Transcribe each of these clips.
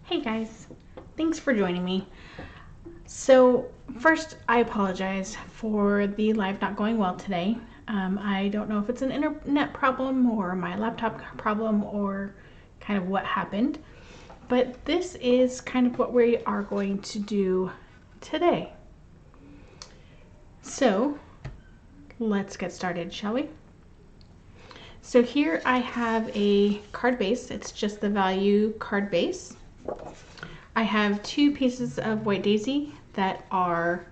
Hey guys, thanks for joining me. So first, I apologize for the live not going well today. I don't know if it's an internet problem or my laptop problem or kind of what happened, but this is kind of what we are going to do today. So let's get started, shall we? So here I have a card base. It's just the value card base. I have 2 pieces of white daisy that are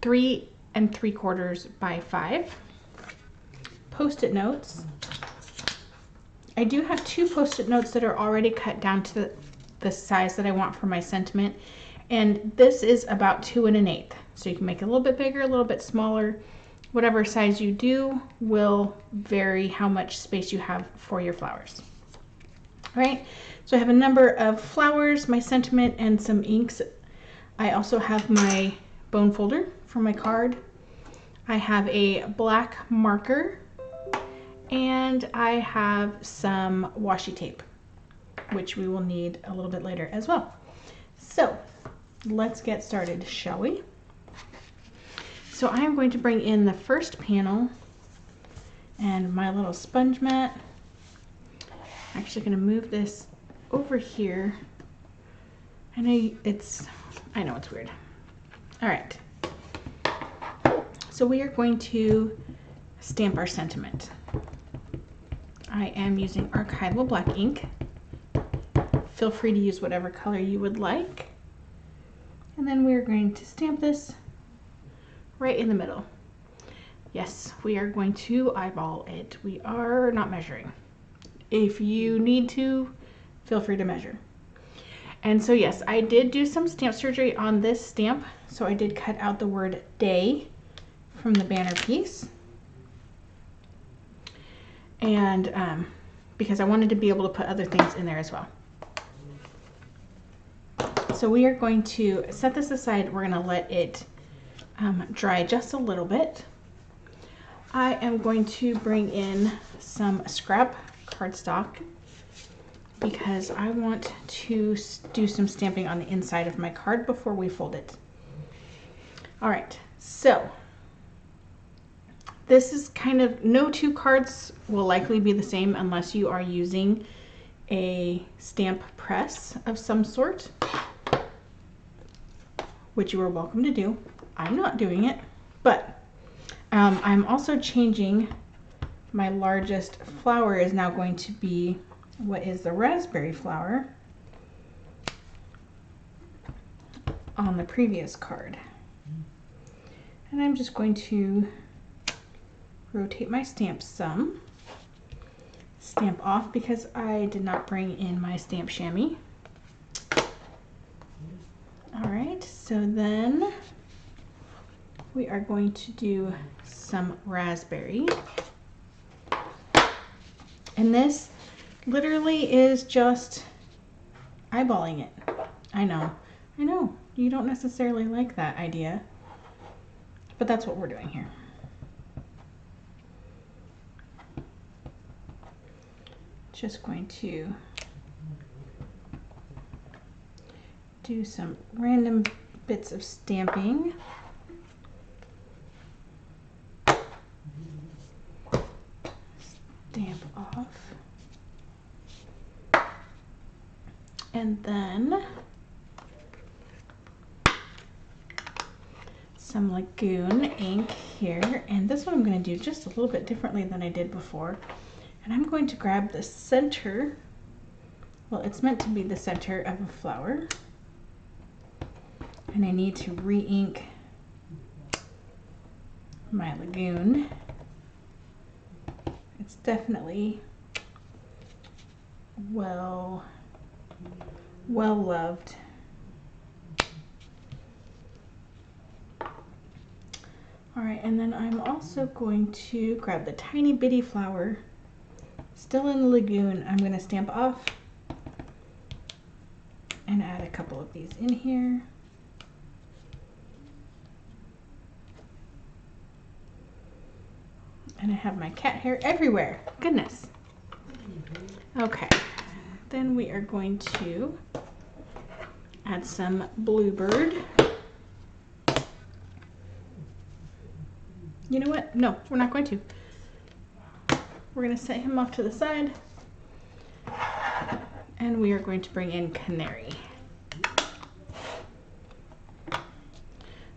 3 3/4 by 5. Post-it notes. I do have 2 post-it notes that are already cut down to the size that I want for my sentiment. And this is about 2 1/8. So you can make it a little bit bigger, a little bit smaller. Whatever size you do will vary how much space you have for your flowers. All right, so I have a number of flowers, my sentiment, and some inks. I also have my bone folder for my card. I have a black marker, and I have some washi tape, which we will need a little bit later as well. So let's get started, shall we? So I am going to bring in the first panel and my little sponge mat. I'm actually going to move this over here. I know it's weird. All right. So we are going to stamp our sentiment. I am using archival black ink. Feel free to use whatever color you would like. And then we're going to stamp this right in the middle. Yes, we are going to eyeball it. We are not measuring. If you need to, feel free to measure. And so yes, I did do some stamp surgery on this stamp. So I did cut out the word day from the banner piece. And because I wanted to be able to put other things in there as well. So we are going to set this aside. We're going to let it dry just a little bit. I am going to bring in some scrap cardstock because I want to do some stamping on the inside of my card before we fold it. All right, so this is kind of, no 2 cards will likely be the same unless you are using a stamp press of some sort, which you are welcome to do. I'm not doing it, but I'm also changing. My largest flower is now going to be what is the raspberry flower on the previous card. And I'm just going to rotate my stamp some. Stamp off because I did not bring in my stamp chamois. All right, so then we are going to do some raspberry. And this literally is just eyeballing it. I know, you don't necessarily like that idea, but that's what we're doing here. Just going to do some random bits of stamping. Stamp off. And then some Lagoon ink here. And this one I'm going to do just a little bit differently than I did before. And I'm going to grab the center. Well, it's meant to be the center of a flower. And I need to re-ink my Lagoon. It's definitely well loved. All right, and then I'm also going to grab the tiny bitty flower, still in the Lagoon. I'm going to stamp off and add a couple of these in here. And I have my cat hair everywhere. Goodness. Okay, then we are going to Add some bluebird. You know what? No, we're not going to. We're going to set him off to the side. And we are going to bring in canary.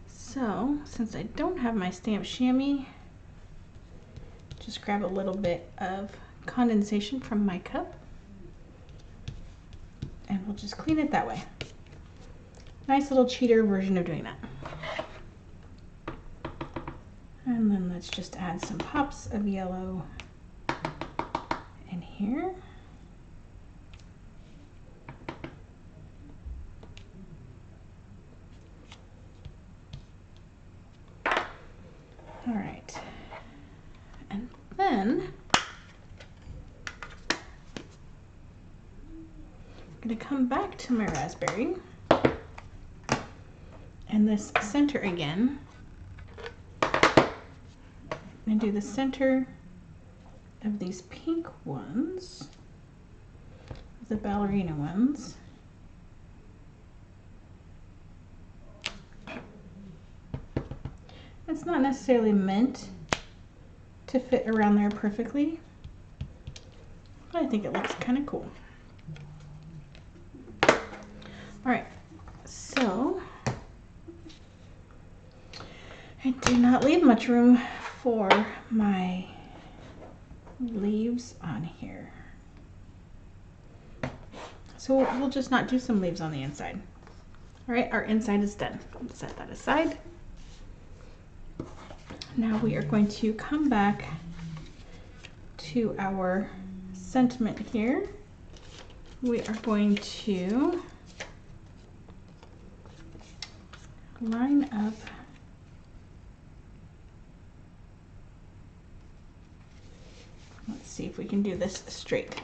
So, since I don't have my stamped chamois, just grab a little bit of condensation from my cup. And we'll just clean it that way. Nice little cheater version of doing that. And then let's just add some pops of yellow in here. All right. And then I'm going to come back to my raspberry and this center again and do the center of these pink ones, the ballerina ones. It's not necessarily meant to fit around there perfectly, but I think it looks kind of cool. All right, so I did not leave much room for my leaves on here. So we'll just not do some leaves on the inside. All right, our inside is done. Let's set that aside. Now we are going to come back to our sentiment here. We are going to line up let's see if we can do this straight.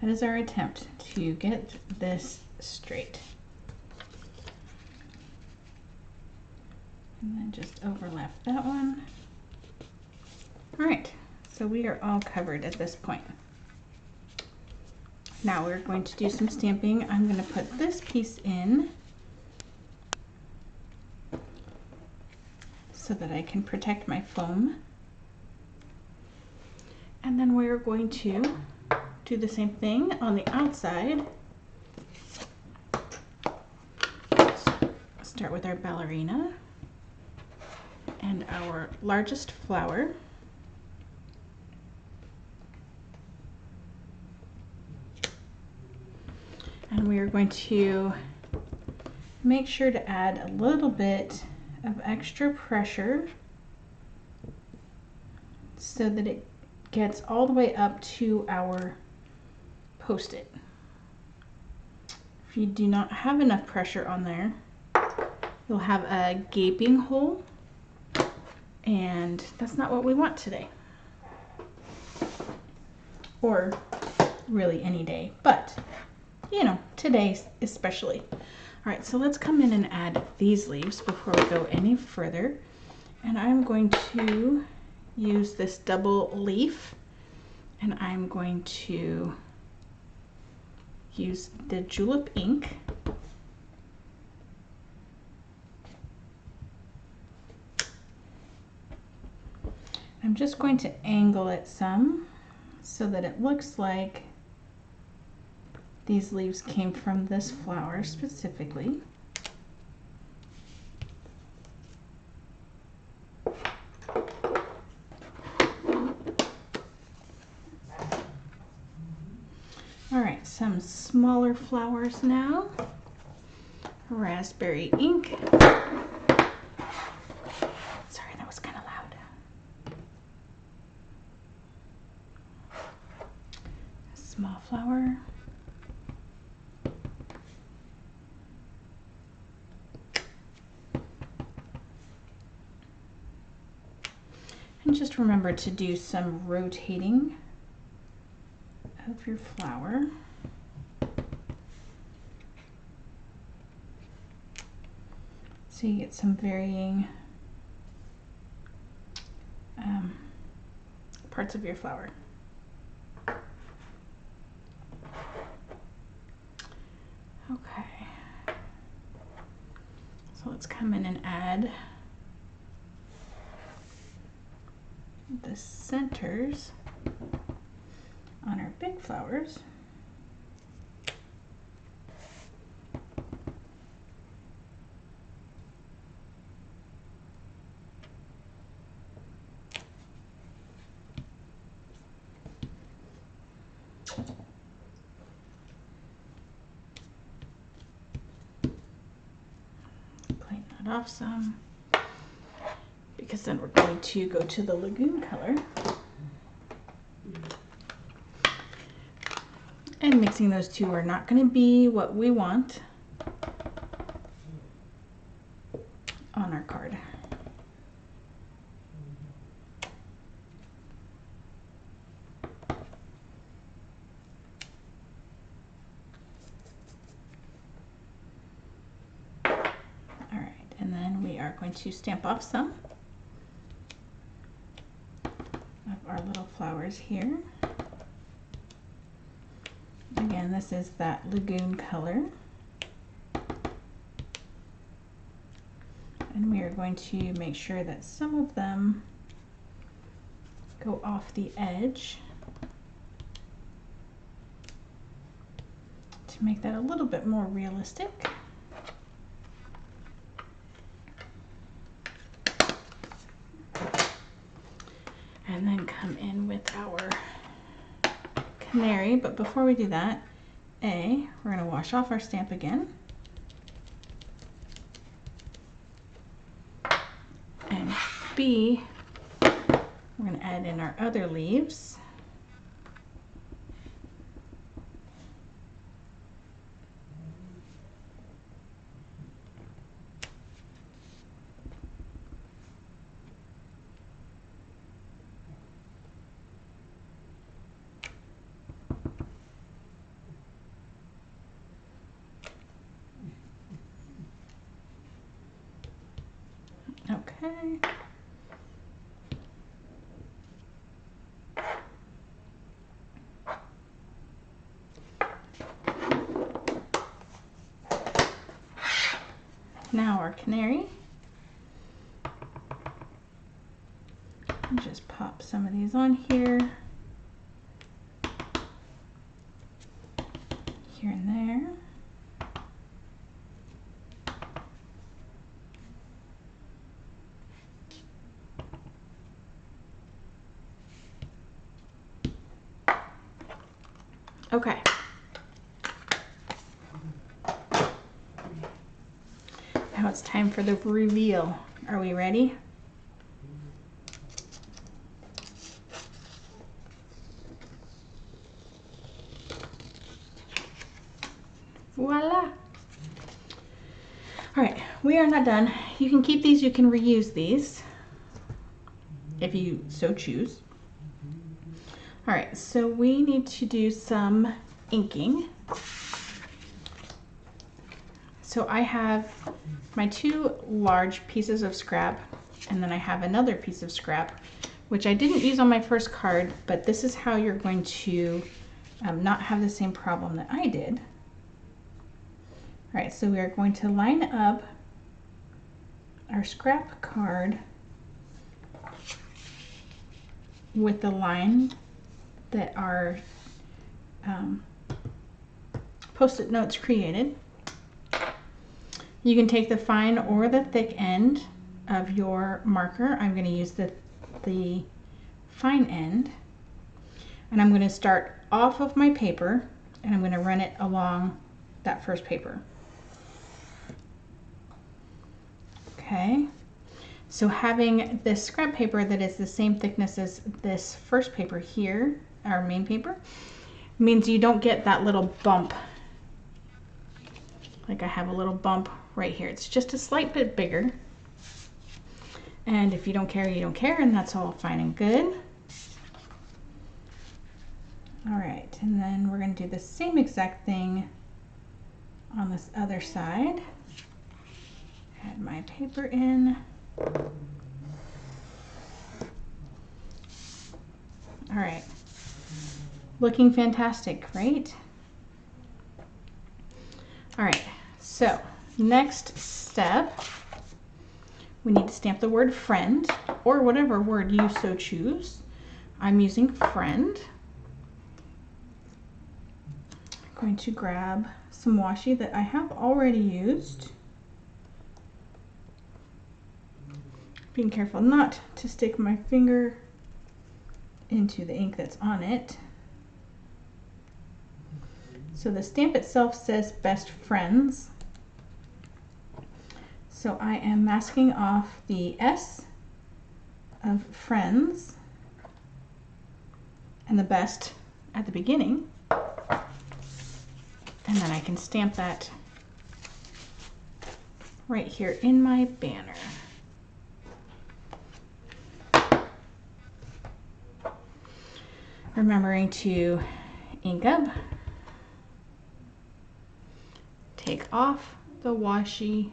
That is our attempt to get this straight. And then just overlap that one. All right, so we are all covered at this point. Now we're going to do some stamping. I'm going to put this piece in so that I can protect my foam. And then we're going to do the same thing on the outside. Start with our ballerina and our largest flower. And we are going to make sure to add a little bit of extra pressure so that it gets all the way up to our post-it. If you do not have enough pressure on there, you'll have a gaping hole, and that's not what we want today. Or really any day, but you know, today especially. All right, so let's come in and add these leaves before we go any further. And I'm going to use this double leaf, and I'm going to use the julep ink. I'm just going to angle it some so that it looks like these leaves came from this flower specifically. All right, some smaller flowers now. Raspberry ink. Sorry, that was kind of loud. A small flower. And just remember to do some rotating of your flower. So you get some varying parts of your flower. Okay, so let's come in and add the centers on our big flowers. Clean that off some, because then we're going to go to the lagoon color. And mixing those two are not going to be what we want on our card. And then we are going to stamp off some of our little flowers here. Again, this is that lagoon color. And we are going to make sure that some of them go off the edge to make that a little bit more realistic. And then come in with our canary, but before we do that, we're going to wash off our stamp again. And B, we're going to add in our other leaves. Okay. Now our canary. And just pop some of these on here. Here and there. Okay. Now it's time for the reveal. Are we ready? Voila! All right, we are not done. You can keep these, you can reuse these if you so choose. All right, so we need to do some inking. So I have my two large pieces of scrap, and then I have another piece of scrap, which I didn't use on my first card, but this is how you're going to not have the same problem that I did. All right, so we are going to line up our scrap card with the line that our Post-it notes created. You can take the fine or the thick end of your marker. I'm going to use the fine end, and I'm going to start off of my paper and I'm going to run it along that first paper. Okay, so having this scrap paper that is the same thickness as this first paper here, our main paper, means you don't get that little bump. Like I have a little bump right here. It's just a slight bit bigger. And if you don't care, you don't care, and that's all fine and good. All right, and then we're going to do the same exact thing on this other side. Add my paper in. All right, looking fantastic, right? All right, so next step, we need to stamp the word friend, or whatever word you so choose. I'm using friend. I'm going to grab some washi that I have already used. Being careful not to stick my finger into the ink that's on it. So the stamp itself says best friends. So I am masking off the S of friends and the best at the beginning. And then I can stamp that right here in my banner. Remembering to ink up, take off the washi.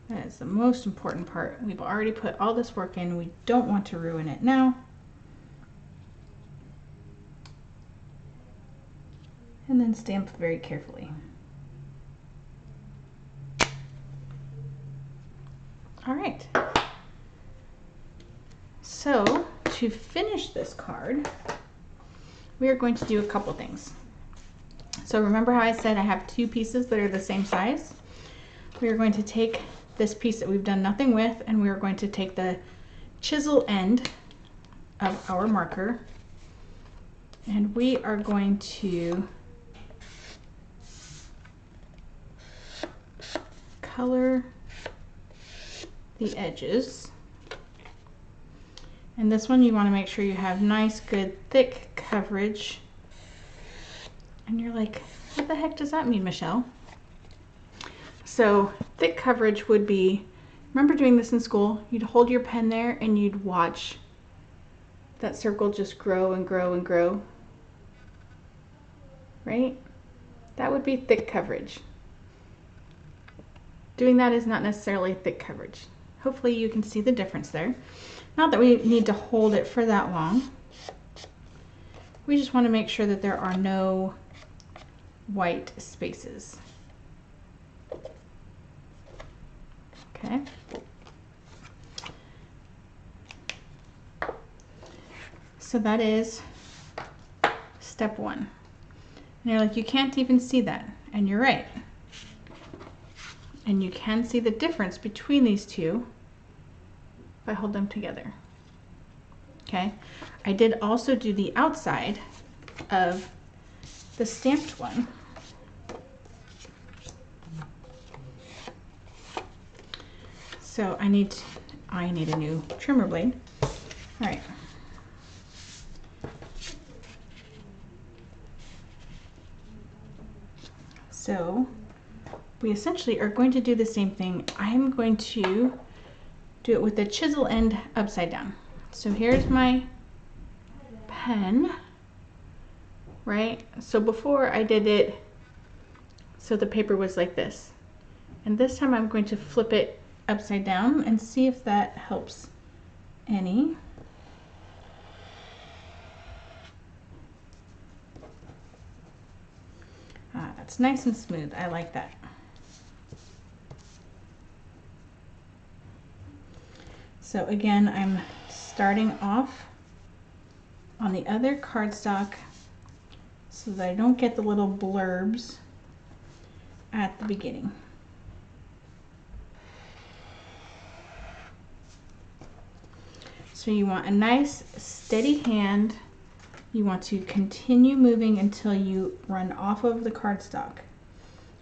That is the most important part. We've already put all this work in. We don't want to ruin it now. And then stamp very carefully. All right. So to finish this card, we are going to do a couple things. So remember how I said I have two pieces that are the same size? We are going to take this piece that we've done nothing with, and we are going to take the chisel end of our marker, and we are going to color the edges. And this one, you want to make sure you have nice, good, thick coverage. And you're like, what the heck does that mean, Michelle? So thick coverage would be, remember doing this in school? You'd hold your pen there and you'd watch that circle just grow and grow and grow, right? That would be thick coverage. Doing that is not necessarily thick coverage. Hopefully you can see the difference there. Not that we need to hold it for that long. We just want to make sure that there are no white spaces. Okay. So that is step one. And you're like, you can't even see that. And you're right. And you can see the difference between these two if I hold them together. Okay. I did also do the outside of the stamped one. So I need a new trimmer blade. All right. So we essentially are going to do the same thing. I'm going to do it with the chisel end upside down. So here's my pen, right? So before I did it, so the paper was like this. And this time I'm going to flip it upside down and see if that helps any. That's nice and smooth. I like that. So again, I'm starting off on the other cardstock so that I don't get the little blurbs at the beginning. So you want a nice steady hand. You want to continue moving until you run off of the cardstock.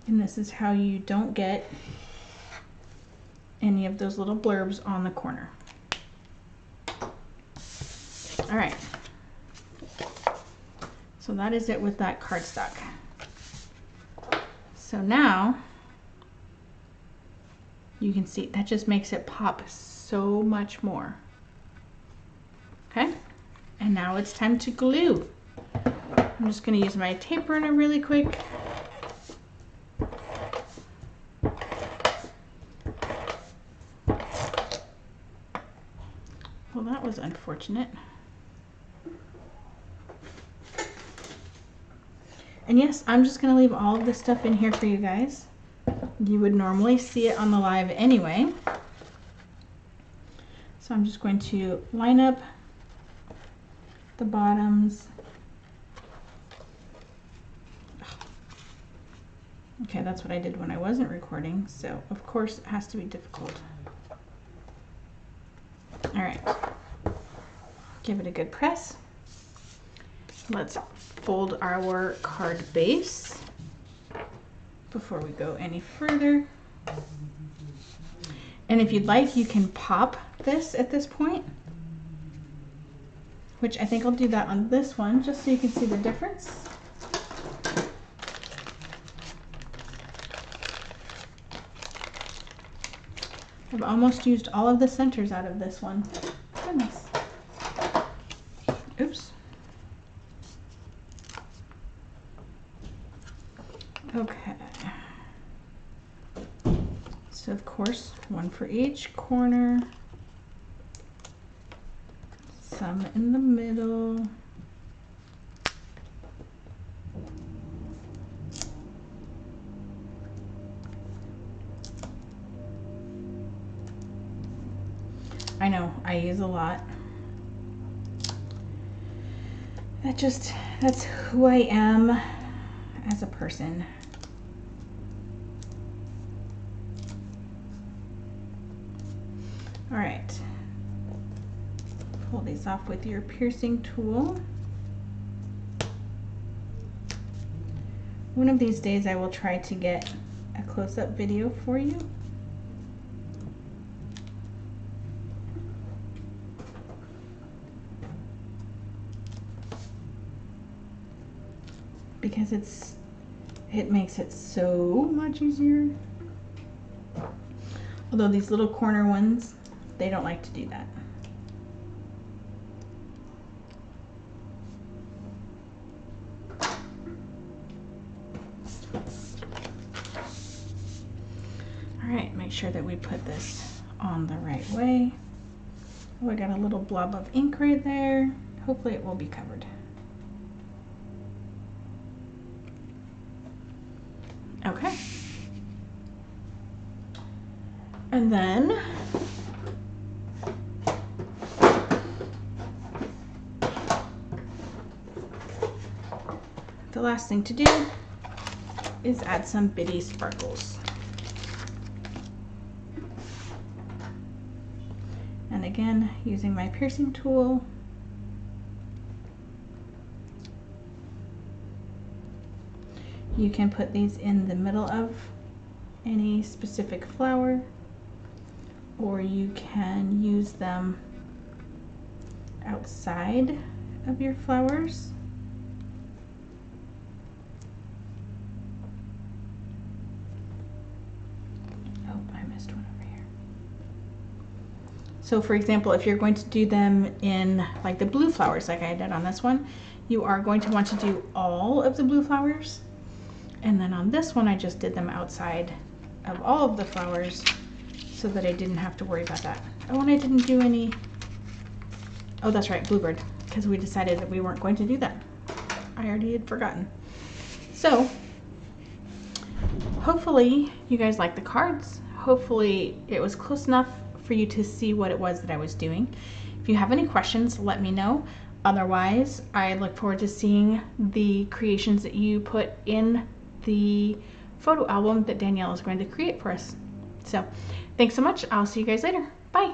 And this is how you don't get any of those little blurbs on the corner. All right. So that is it with that cardstock. So now you can see that just makes it pop so much more. Okay, and now it's time to glue. I'm just going to use my tape runner really quick. Well, that was unfortunate. And yes, I'm just going to leave all of this stuff in here for you guys. You would normally see it on the live anyway. So I'm just going to line up the bottoms. Okay, that's what I did when I wasn't recording, so of course it has to be difficult. All right, give it a good press. Let's fold our card base before we go any further. And if you'd like, you can pop this at this point, which I think I'll do that on this one, just so you can see the difference. I've almost used all of the centers out of this one. Goodness. Oops. Okay. So of course, one for each corner. Some in the middle. I know, I use a lot. That's who I am as a person. All right. Pull these off with your piercing tool. One of these days I will try to get a close-up video for you. Because it makes it so much easier. Although these little corner ones, they don't like to do that. All right, make sure that we put this on the right way. Oh, I got a little blob of ink right there. Hopefully it will be covered. Okay. And then the last thing to do is add some bitty sparkles. And again, using my piercing tool, you can put these in the middle of any specific flower, or you can use them outside of your flowers. Oh, I missed one over here. So for example, if you're going to do them in like the blue flowers like I did on this one, you are going to want to do all of the blue flowers. And then on this one, I just did them outside of all of the flowers so that I didn't have to worry about that. Oh, and I didn't do any, oh, that's right, bluebird, because we decided that we weren't going to do that. I already had forgotten. So hopefully you guys like the cards. Hopefully it was close enough for you to see what it was that I was doing. If you have any questions, let me know. Otherwise, I look forward to seeing the creations that you put in the photo album that Danielle is going to create for us. So thanks so much. I'll see you guys later. Bye.